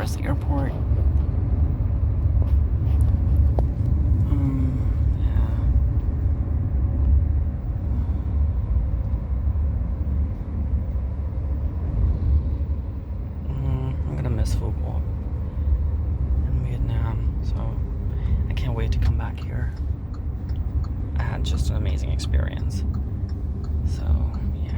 is the airport. I'm gonna miss Phu Quoc in Vietnam, so I can't wait to come back here. I had just an amazing experience. So, yeah.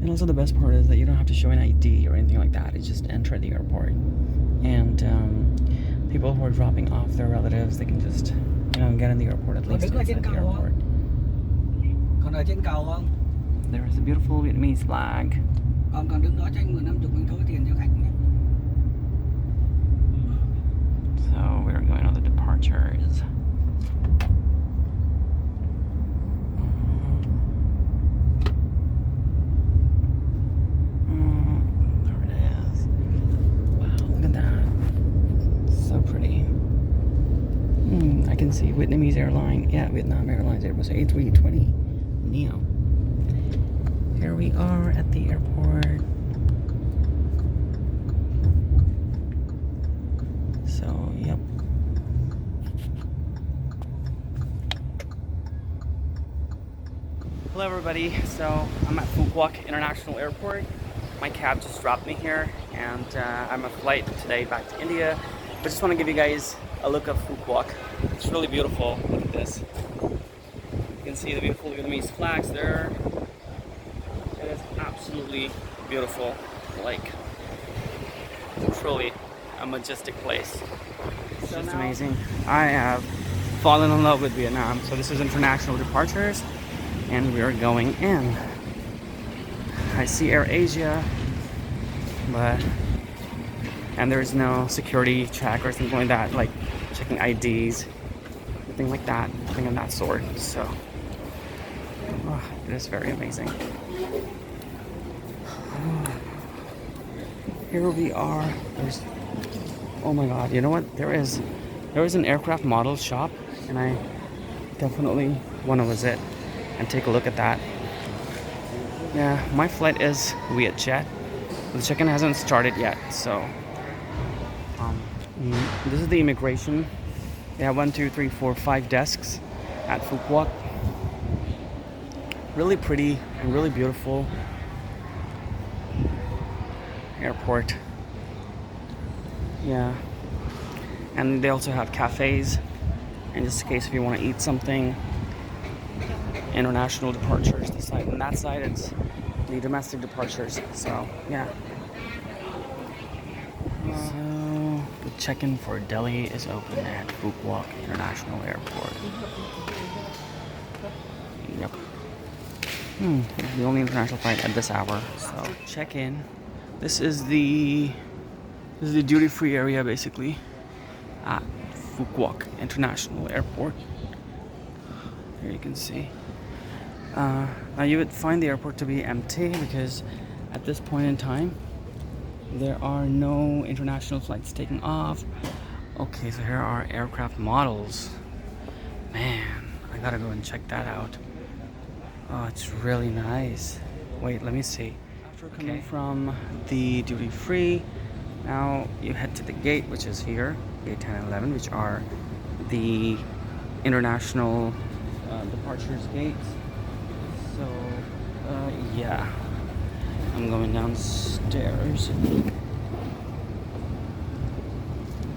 And also the best part is that you don't have to show an ID or anything like that. It's just enter the airport. And people who are dropping off their relatives, they can just, get in the airport at least inside the airport. There is a beautiful Vietnamese flag. So we're going on the departures. I can see Vietnamese Airline, Vietnam Airlines, Airbus A320 Neo. Here we are at the airport. So, yep. Hello everybody, so I'm at Phu Quoc International Airport. My cab just dropped me here, and I'm on a flight today back to India. But just want to give you guys a look of Phu Quoc. It's really beautiful. Look at this. You can see the beautiful Vietnamese flags there. It is absolutely beautiful. Like, truly a majestic place. It's just amazing. I have fallen in love with Vietnam. So this is international departures, and we are going in. I see Air Asia, and there's no security check or something like that, like checking IDs, nothing like that, nothing of that sort. So, it is very amazing. Here we are. Oh my God! You know what? There is an aircraft model shop, and I definitely want to visit and take a look at that. Yeah, my flight is Vietjet. The check-in hasn't started yet, so. This is the immigration. They have 1, 2, 3, 4, 5 desks at Phu Quoc. Really pretty and really beautiful airport. Yeah. And they also have cafes, and just in case if you want to eat something. International departures. The side on that side, it's the domestic departures. So yeah. So the check-in for Delhi is open at Phu Quoc International Airport. Yep. It's the only international flight at this hour. So check-in. This is the duty-free area basically at Phu Quoc International Airport. Here you can see. Now you would find the airport to be empty because at this point in time there are no international flights taking off. Okay, so here are aircraft models. Man, I gotta go and check that out. Oh, it's really nice. Wait, let me see. After coming from the duty free, now you head to the gate, which is here, gate 10 and 11, which are the international departures gates. So, yeah, I'm going downstairs,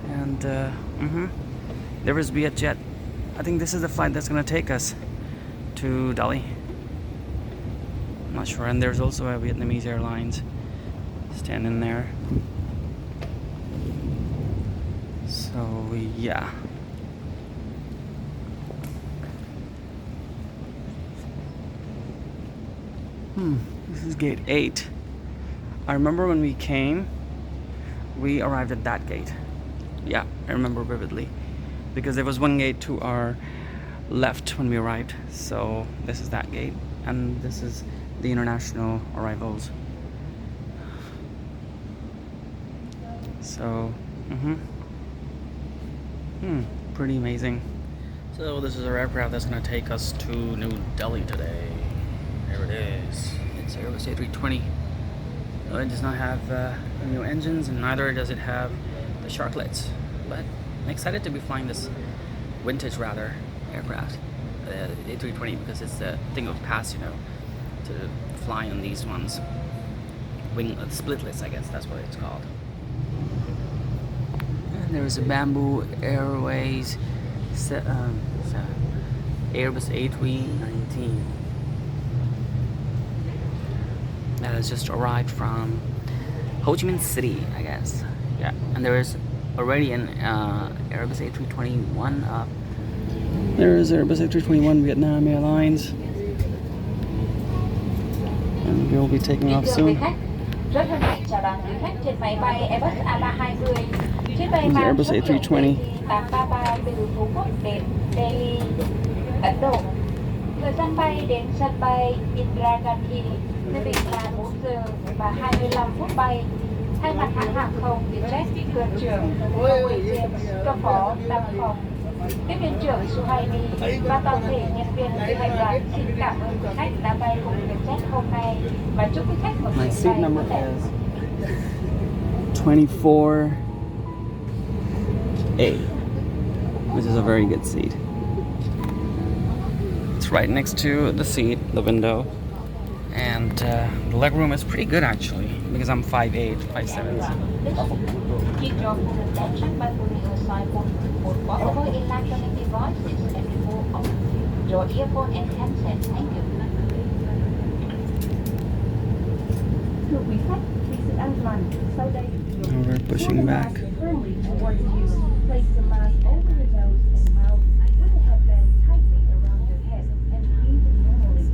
and there is Vietjet. I think this is the flight that's gonna take us to Delhi. I'm not sure. And there's also a Vietnamese Airlines standing there. So yeah, This is gate 8. I remember when we came, we arrived at that gate. Yeah, I remember vividly. Because there was one gate to our left when we arrived. So this is that gate. And this is the international arrivals. So, pretty amazing. So this is our aircraft that's going to take us to New Delhi today. There it is. It's Airbus A320. It does not have new engines, and neither does it have the sharklets. But I'm excited to be flying this vintage, rather, aircraft, A320, because it's the thing of the past, you know, to fly on these ones. Wing splitlets, I guess that's what it's called. And there is a Bamboo Airways Airbus A319 that has just arrived from Ho Chi Minh City, I guess. Yeah, and there is already an Airbus A321 up. There is Airbus A321 Vietnam Airlines, and we'll be taking off soon. Rất hân hạnh chào đón quý khách trên máy bay Airbus A320. Chuyến bay mang Airbus số hiệu A320 833 từ Phú Quốc đến Delhi, Ấn Độ. Thời gian bay đến sân bay Indira Gandhi quy định là 4 giờ và 25 phút bay. Thay mặt hãng hàng không Vietjet, thuyền trưởng James cho phó đăng phòng, tiếp viên trưởng Suhaini và toàn thể nhân viên phi hành đoàn xin cảm ơn quý khách đã bay cùng Vietjet hôm nay và chúc quý khách một My chuyến seat bay number tốt đẹp. is 24A, which is a very good seat. It's right next to the seat, the window, and the leg room is pretty good actually, because I'm 5'8", 5'7". Keep your full attention by putting aside phone over electronic devices and remove off your earphone and handset. Thank you. Thưa quý khách, vì sự an toàn, sau đây And we're pushing back. firmly towards you. Place the mask over your nose and mouth with the headband tightly around your head and breathe normally.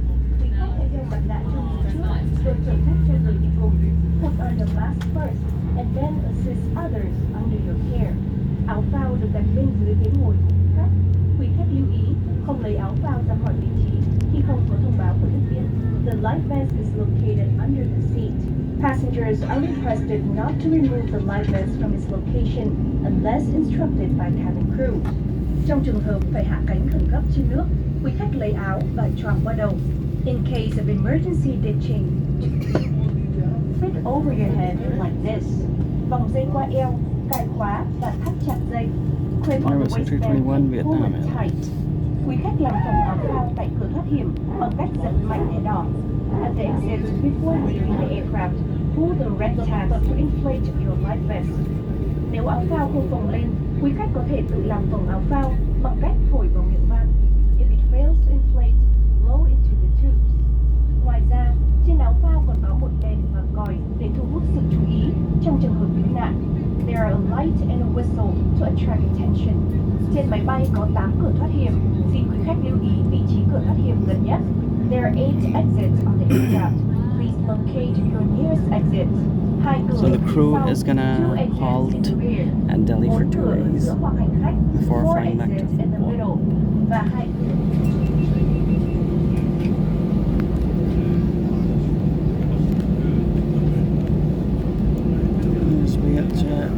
Quý khách hãy đeo mặt nạ cho mình trước, rồi chở khách cho người đi cùng. Put on the mask first and then assist others under your care. Áo phao được đặt bên dưới ghế ngồi của quý khách. Quý khách lưu ý không lấy áo phao ra khỏi vị trí khi không có thông báo của tiếp viên. The life vest is located under the seat. Passengers are requested not to remove the life vest from its location unless instructed by cabin crew. Trong trường hợp phải hạ cánh khẩn cấp trên nước, quý khách lấy áo và choàng qua đầu. In case of emergency ditching, fit over your head like this. Vòng dây qua eo, cài khóa và thắt chặt dây. Clip on the waistband and pull it tight. Quý khách làm phòng áo phao tại cửa thoát hiểm bằng cách giật mạnh thẻ đỏ. At the exit, before leaving the aircraft, pull the red tab to inflate your life vest. Nếu áo phao không phồng lên, quý khách có thể tự làm phồng áo phao bằng cách thổi vào miệng van. If it fails to inflate, blow into the tubes. Ngoài ra, trên áo phao còn có một đèn và còi để thu hút sự chú ý trong trường hợp cứu nạn. There are a light and a whistle to attract attention. Trên máy bay có 8 cửa thoát hiểm. Xin quý khách lưu ý vị trí cửa thoát hiểm gần nhất. There are 8 exits on the aircraft. Please locate your nearest exit. So the crew is gonna halt at Delhi for 2 days before flying back to Phu Quoc. There's Vietjet.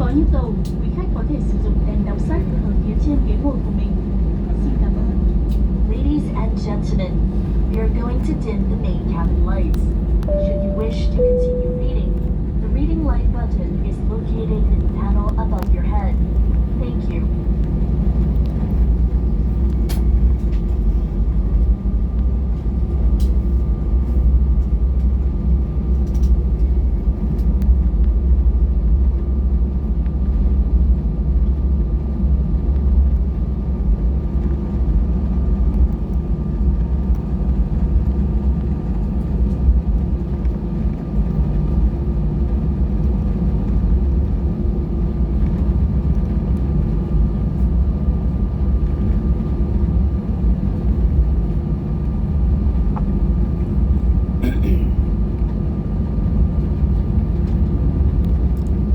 Có nhu cầu, quý khách có thể sử dụng đèn đọc sách ở phía trên ghế ngồi của mình. Xin cảm ơn. Ladies and gentlemen, we are going to dim the main cabin lights. Should you wish to continue reading, the reading light button is located in the panel above your head. Thank you.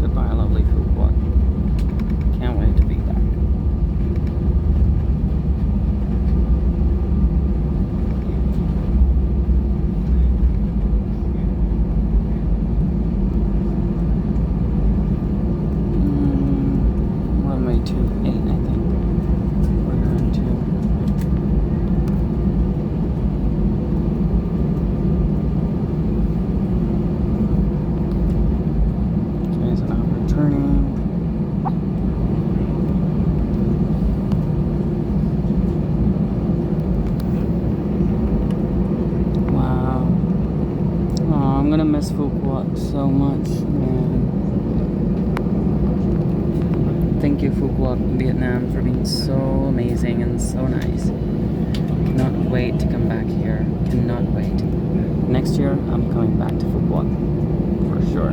Goodbye, lovely Phu Quoc. Can't wait to be back. Runway 28, I think. We're going to. Okay, so now we're returning. Wow. Oh, I'm gonna miss Phu Quoc so much, man. Thank you, Phu Quoc, Vietnam, for being so amazing and so nice. Cannot wait to come back here. Cannot wait. Next year, I'm coming back to Phu Quoc for sure.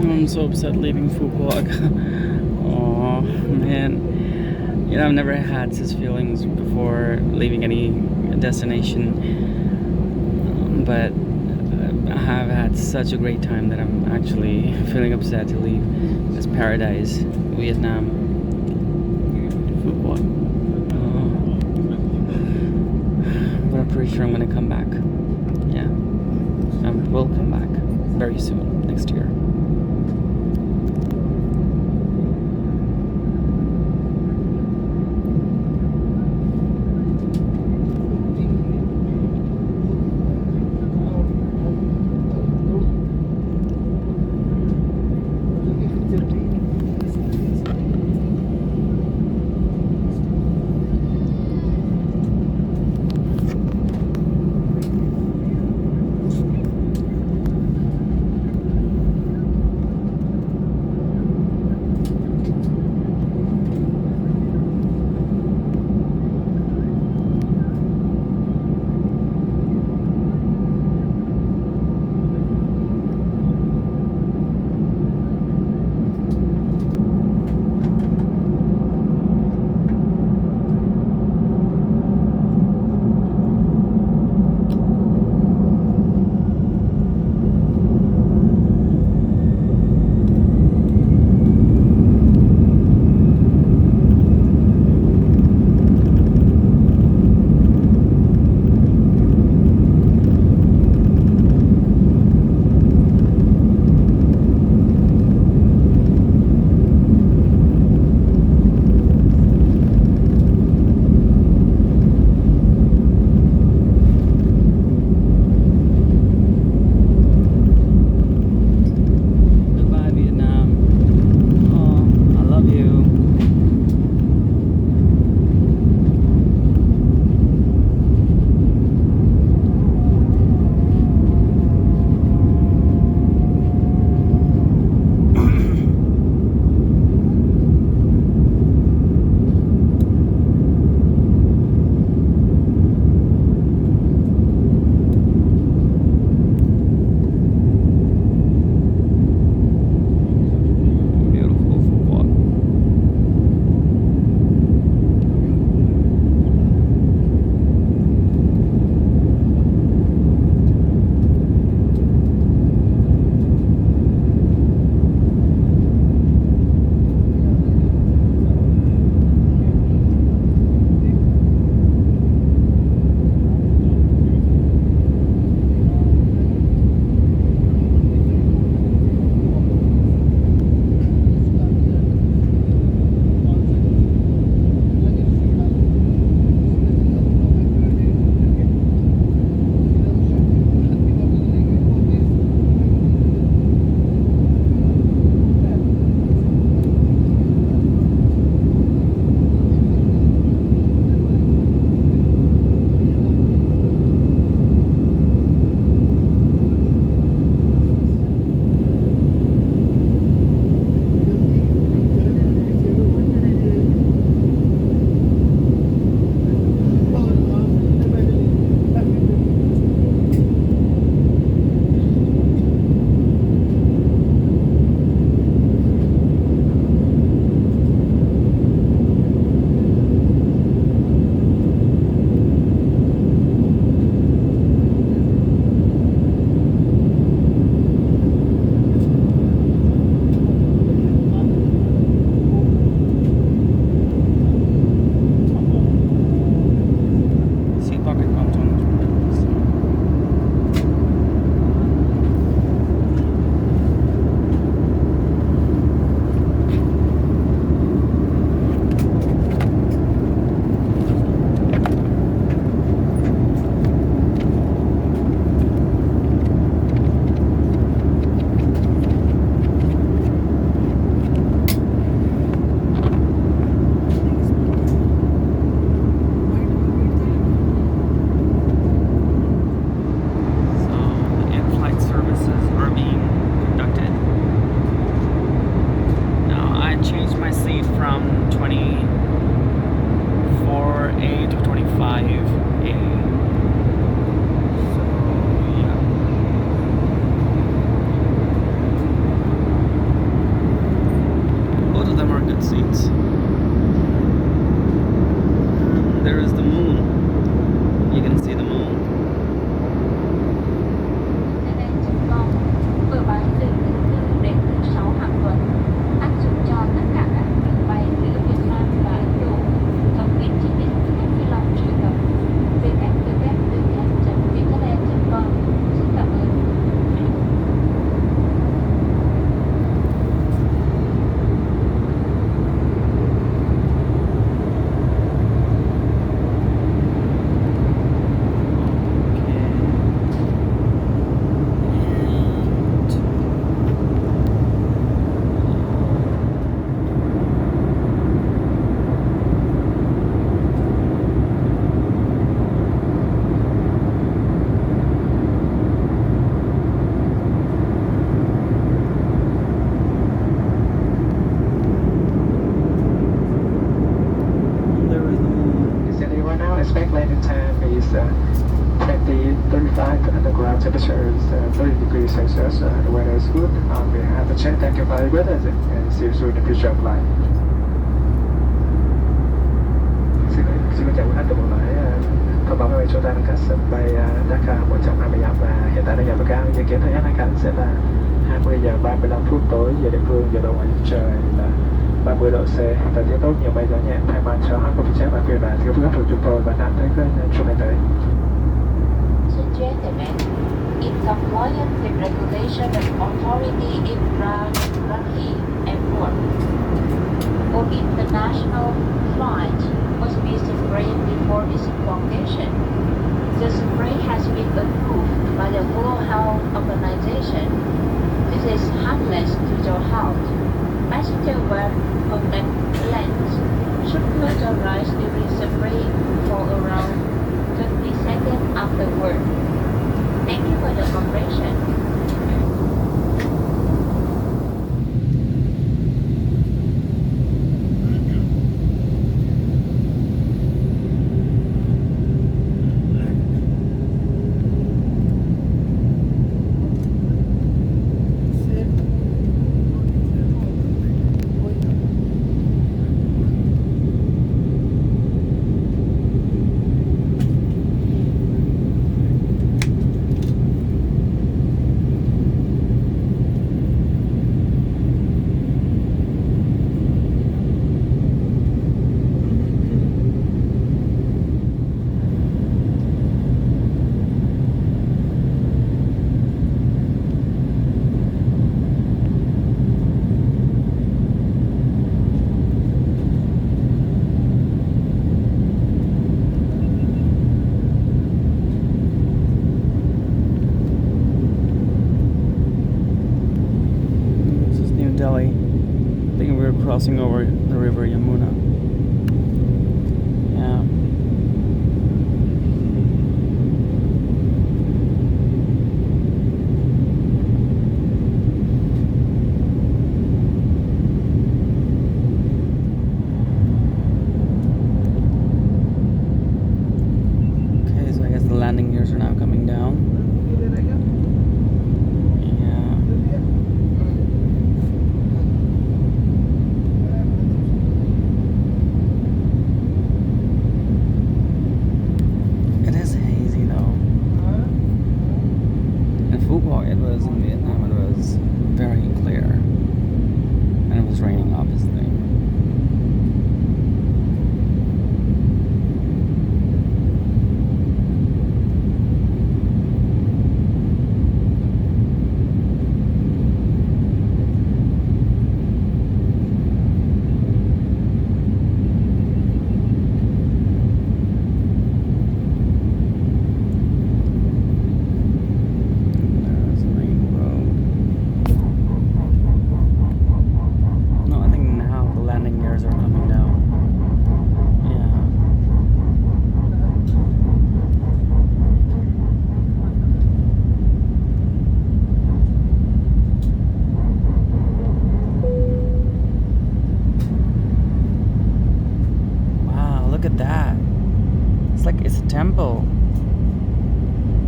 I'm so upset leaving Phu Quoc. Oh man, you know, I've never had such feelings before leaving any destination, but I have had such a great time that I'm actually feeling upset to leave this paradise, Vietnam. Phu Quoc. But I'm pretty sure I'm gonna come back. Yeah, I will come back very soon, next year. check-in time is 20:35. Underground temperature is 30 degrees Celsius. The weather is good. We have a check. Thank you for your weather and see you soon in the future of life. Xin chào quý khách của buổi lễ. Thông báo máy bay chúng ta đang cách sân bay Dakar 125 và hiện tại đang nhập vào cao. Dự kiến thời gian hạ cánh sẽ là 20 giờ 35 phút tối giờ địa phương, giờ đầu ngoài trời là 30 độ C. Thời tiết tốt, nhiều mây gió nhẹ, thay mặt cho hãng của Vietjet và phiên bản thiếu phương của chúng tôi và Nam tới kênh trong ngày tới. Gentlemen, in compliance with regulation of authority in Bikini Airport, all international flight must be sprayed before disembarkation. The spray has been approved by the World Health Organization. This is harmless to your health. Passenger wear contact lens should close your eyes during spraying for around 20 seconds afterward. Thank you for your cooperation. Delhi. Thinking we were crossing over the river Yamuna. Yeah. Okay, so I guess the landing gears are now coming down. Phu Quoc, it was in Vietnam, it was very clear. And it was raining, obviously. Look at that. It's like it's a temple.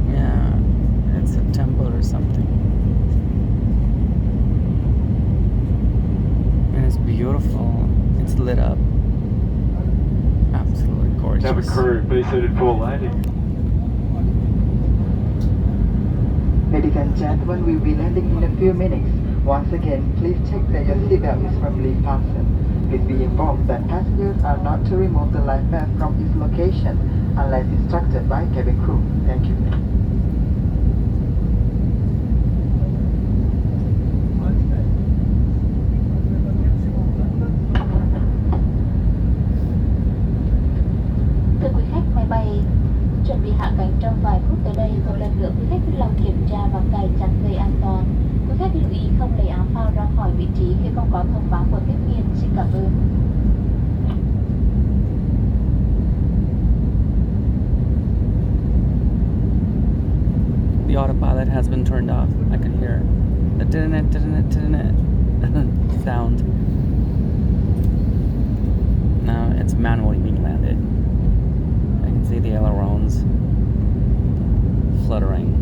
Yeah, it's a temple or something. And it's beautiful. It's lit up. Absolutely gorgeous. Cabin crew, be seated for landing. Ladies and gentlemen, we'll be landing in a few minutes. Once again, please check that your seatbelt is firmly fastened. Please be informed that passengers are not to remove the life vest from its location unless instructed by cabin crew. Thank you. Thưa quý khách, máy bay chuẩn bị hạ cánh trong vài phút tới đây. Một lần nữa quý khách vui lòng kiểm tra và cài chặt dây an toàn. Quý khách lưu ý không lấy áo phao ra khỏi vị trí khi không có thông báo của tiếp viên. Xin cảm ơn. The autopilot has been turned off. I can hear the didn't sound. Now it's manually being landed. I can see the ailerons fluttering.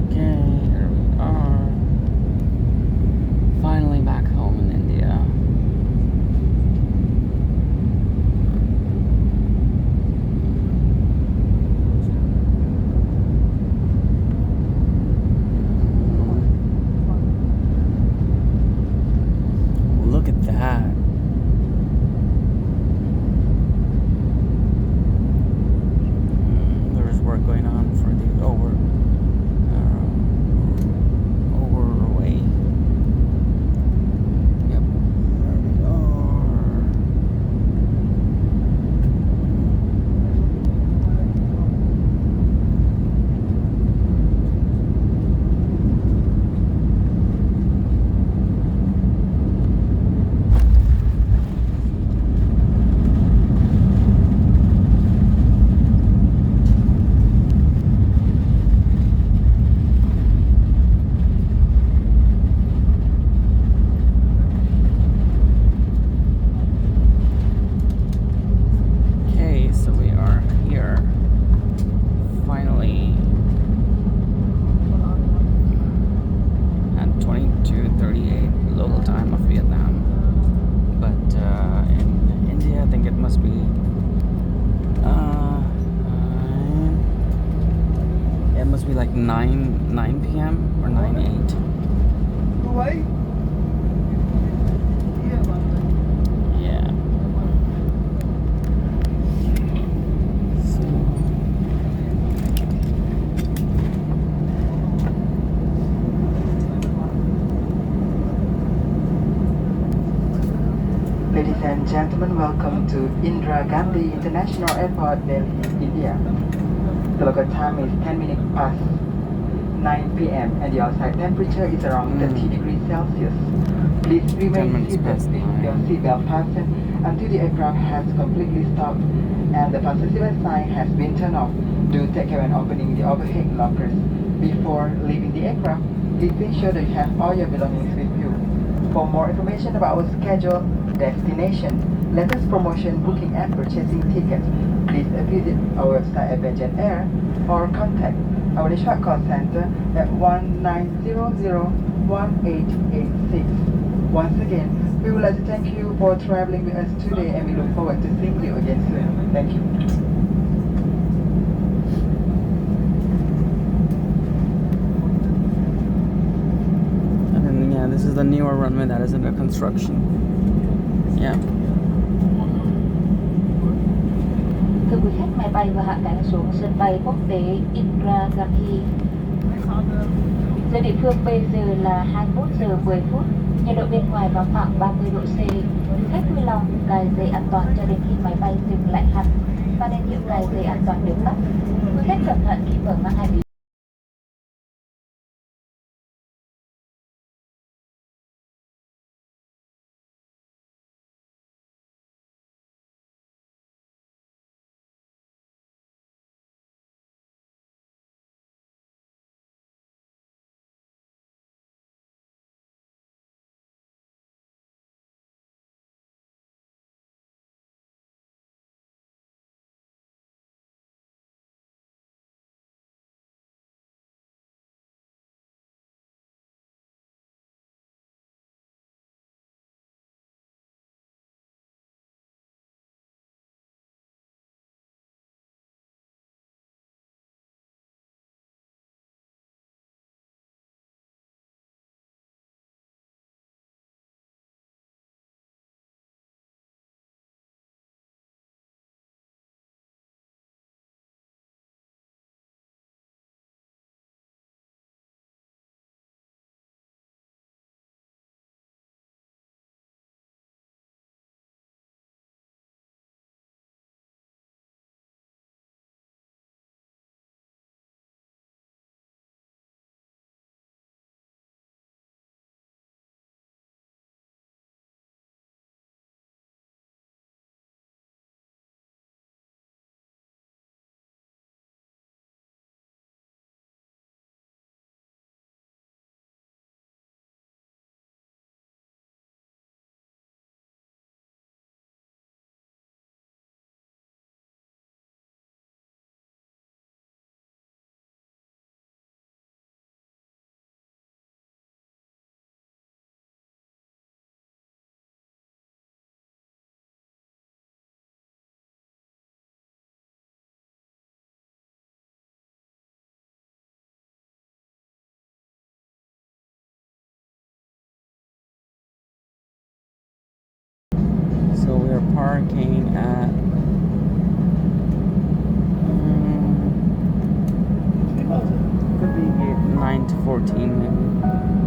Okay, here we are. Finally back home in India. Look at that. There's work going on for the overway. Yep, there we are. Okay, so we are here finally at 22:38 local time of Vietnam. But in India, I think it must be it must be like 9 p.m. or 9:08. Yeah. So, Ladies and gentlemen, welcome to Indira Gandhi International Airport, Delhi, India. The local time is 10 minutes past 9 p.m. and the outside temperature is around 30 degrees Celsius. Please 10 remain minutes seated past with 9. your seatbelt fastened until the aircraft has completely stopped and the fasten seatbelt sign has been turned off. Do take care when opening the overhead lockers. Before leaving the aircraft, please ensure that you have all your belongings with you. For more information about our schedule, destination, latest promotion, booking and purchasing tickets, please visit our website at Vietjet Air or contact our national call center at 1900-1886. Once again, we would like to thank you for traveling with us today and we look forward to seeing you again soon. Thank you. And then, yeah, this is the newer runway that is under construction. Yeah. Thưa quý khách, máy bay vừa hạ cánh xuống sân bay quốc tế Indira Gandhi. Giờ địa phương bây giờ là 21 giờ 10 phút. Nhiệt độ bên ngoài vào khoảng 30 độ C. Du khách vui lòng cài dây an toàn cho đến khi máy bay dừng lại hẳn và đèn hiệu cài dây an toàn được tắt. Quý khách cẩn thận khi mở mang hành lý. They're parking at could be gate 9 to 14 maybe.